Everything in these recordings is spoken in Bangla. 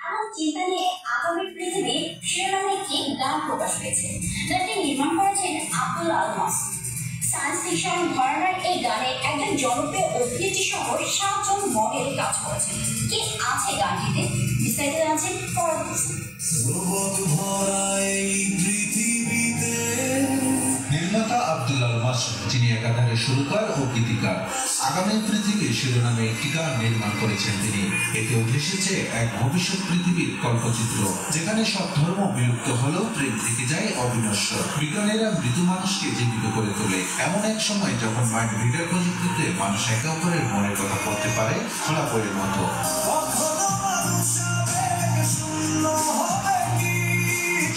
এমন চিন্তা নিয়ে আগামী পৃথিবী শিরোনামে একটি গান প্রকাশ পেয়েছে, যাটি নির্মাণ করেছেন আব্দুল আল মাসুদ। সায়েন্স ফিকশন ধরনের এই গানে একজন জনপ্রিয় অভিনেত্রী সহ 7 জন মডেল কাজ করেছেন। কি আছে গানটিতে বিস্তারিত জানছেন পরবর্তী। নির্মাতা আব্দুল আল মাসুদ, যিনি একাধারে সুরকার ও গীতিকার, আগামী পৃথিবীর শিরোনামে একটি গান নির্মাণ করেছেন তিনি। এতে উঠে এসেছে এক ভবিষ্যৎ পৃথিবীর কল্পচিত্র, যেখানে সব ধর্ম বিলুপ্ত হলেও প্রেম থেকে যায় অবিনশ্বর। বিজ্ঞানীরা মৃত মানুষকে জীবিত করে তোলে এমন এক সময় যখন মাইন্ড রিডার প্রযুক্তিতে মানুষ একে অপরের মনের কথা বলতে পারে খোলা বইয়ের মতো।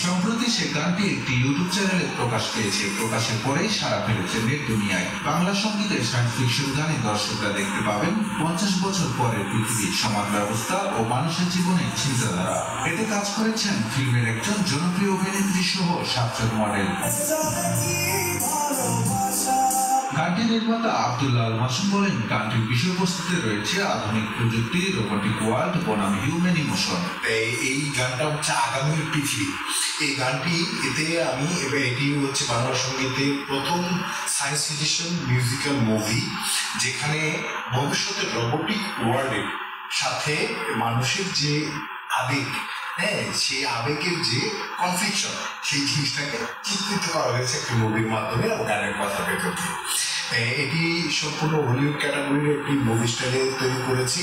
সম্প্রতি সে গানটি একটি ইউটিউব চ্যানেলে প্রকাশ পেয়েছে। প্রকাশের পরেই সাড়া ফেলেছে নেট দুনিয়ায়। বাংলা সঙ্গীতের সায়েন্স ফিকশন গানে দর্শকরা দেখতে পাবেন 50 বছর পরের পৃথিবীর সমাজ ব্যবস্থা ও মানুষের জীবনের চিন্তাধারা। এতে কাজ করেছেন ফিল্মের একজন জনপ্রিয় অভিনেত্রী সহ 7 জন মডেল। গানটি নির্মাতা আব্দুল আল মাসুদ বলেন, গানটির বিষয়বস্তুতে রয়েছে আধুনিক প্রযুক্তি, রোবোটিক ওয়ার্ল্ড বনাম হিউম্যান ইমোশন। এই গানটা হচ্ছে আগামীর পৃথিবী। এই গানটি এটি হচ্ছে বাংলা সঙ্গীতের প্রথম সায়েন্স ফিকশন মিউজিক্যাল মুভি, যেখানে ভবিষ্যতের রোবোটিক ওয়ার্ল্ডের সাথে মানুষের যে আবেগ, সেই আবেগের যে কনফ্লিকশন, সেই জিনিসটাকে চিত্রিত করা হয়েছে একটি মুভির মাধ্যমে এবং গানের কথা ভেতরে। এটি সম্পূর্ণ হলিউড ক্যাটাগরির একটি মুভি স্টাইলে তৈরি করেছি,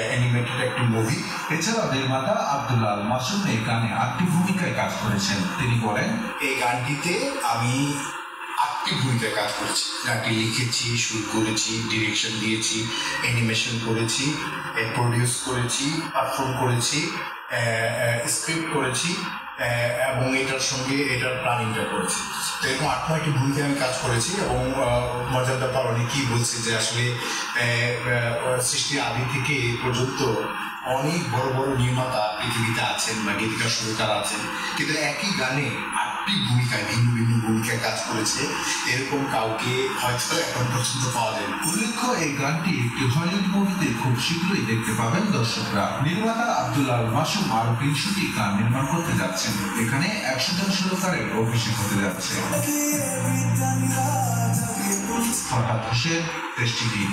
অ্যানিমেটেড একটি মুভি। এছাড়াও নির্মাতা আব্দুল আল মাসুদ এই গানে 8টি ভূমিকায় কাজ করেছেন। তিনি বলেন, এই গানটিতে আমি 8টি ভূমিকায় কাজ করেছি। গানটি লিখেছি, সুর করেছি, ডিরেকশন দিয়েছি, অ্যানিমেশন করেছি, প্রডিউস করেছি, পারফর্ম করেছি, স্ক্রিপ্ট করেছি এবং এটার সঙ্গে এটার প্ল্যানিংটা করেছি। তো এরকম 8-9টি ভূমিকায় আমি কাজ করেছি। এবং মজার ব্যাপার, অনেকেই বলছে যে আসলে সৃষ্টির আদি থেকে এ পর্যন্ত অনেক বড় বড় নির্মাতা পৃথিবীতে আছেন বা গীতিকার সুরকার আছেন, কিন্তু একই গানে 8টি ভূমিকায় ভিন্ন ভিন্ন ভূমিকায় কাজ করেছে, এরকম কাউকে হয়তো এখন পর্যন্ত পাওয়া যায়। উল্লেখ্য, এই গানটি একটি হলিউড মুভিতে খুব শীঘ্রই দেখতে পাবেন দর্শকরা। নির্মাতা আব্দুল আল মাসুদ আরো 300টি গান নির্মাণ করতে যাচ্ছেন। এখানে 100 জন সুরকারের অভিষেক হতে যাচ্ছে। Farhad Hossain, test TV.